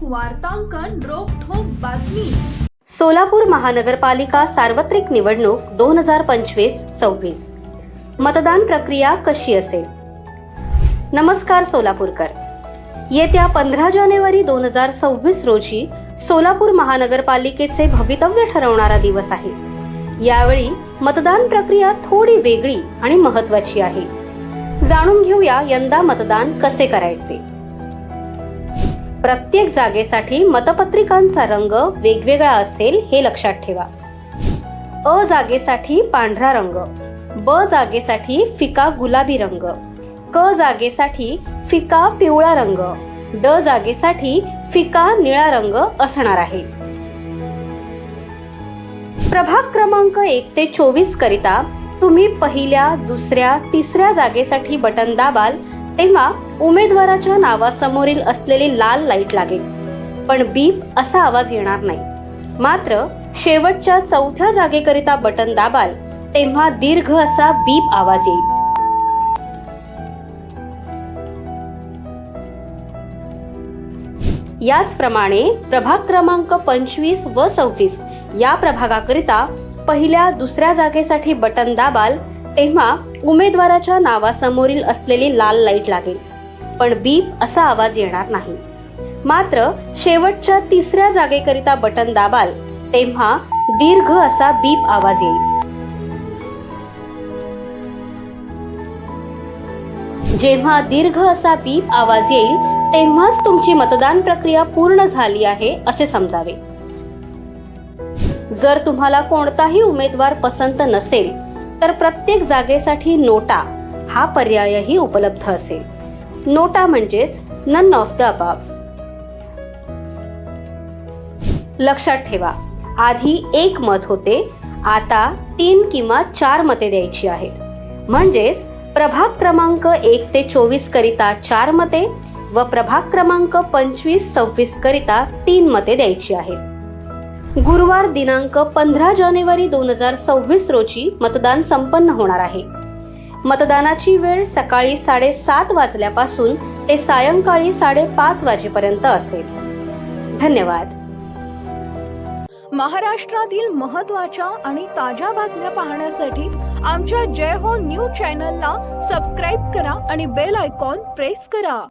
वार्तांकन रोखठोक बातमी। सोलापूर महानगरपालिका सार्वत्रिक निवडणूक 2025-26 मतदान प्रक्रिया कशी असेल? नमस्कार सोलापूरकर, येत्या 15 जानेवारी 2026 रोजी सोलापूर महानगरपालिकेचे भवितव्य ठरवणारा दिवस आहे। यावेळी मतदान प्रक्रिया थोडी वेगळी आणि महत्त्वाची आहे। जाणून घेऊया यंदा मतदान कसे करायचे। प्रत्येक जागेसाठी मतपत्रिकांचा रंग वेगवेगळा असेल हे लक्षात ठेवा। अ जागेसाठी पांढरा रंग, ब जागेसाठी फिका गुलाबी रंग, क जागेसाठी फिका पिवळा रंग, ड जागेसाठी फिका निळा रंग असणार आहे। प्रभाग क्रमांक 1 ते 24 करिता तुम्ही पहिल्या, दुसऱ्या, तिसऱ्या जागेसाठी बटन दाबाल तेव्हा उमेदवाराच्या नावासमोरील असलेली लाल लाईट लागेल, पण बीप असा आवाज येणार नाही। मात्र शेवटच्या चौथ्या जागेकरिता बटन दाबाल तेव्हा दीर्घ असा बीप आवाज येईल। याचप्रमाणे प्रभाग क्रमांक 25 व 26 या प्रभागाकरिता पहिल्या, दुसऱ्या जागेसाठी बटन दाबाल तेव्हा उमेदवाराच्या नावासमोरील असलेली लाल लाईट लागेल, पण बीप असा आवाज येणार नाही। मात्र शेवटच्या तिसऱ्या जागेकरिता बटन दाबाल तेव्हा दीर्घ असा बीप आवाज येईल। जेव्हा दीर्घ असा बीप आवाज येईल तेव्हाच तुमची मतदान प्रक्रिया पूर्ण झाली आहे असे समजावे। जर तुम्हाला कोणताही उमेदवार पसंत नसेल तर प्रत्येक जागेसाठी नोटा हा पर्यायही उपलब्ध असेल। नोटा म्हणजेच नन ऑफ द अबव। लक्षात ठेवा, आधी 1 मत होते, आता 3 किंवा 4 मते द्यायची आहेत। म्हणजेच प्रभाग क्रमांक 1 ते 24 करिता 4 मते व प्रभाग क्रमांक 25-26 करिता 3 मते द्यायची आहेत। गुरुवार दिनांक 15 जानेवारी 2026 रोजी मतदान संपन्न होणार आहे। मतदानाची वेळ सकाळी 7:30 वाजल्यापासून ते सायंकाळी 5:30 वाजेपर्यंत असेल। धन्यवाद। महाराष्ट्रातील महत्त्वाच्या आणि ताज्या बातम्या पाहण्यासाठी आमच्या जय हो न्यूज चॅनलला सबस्क्राईब करा आणि बेल आयकॉन प्रेस करा।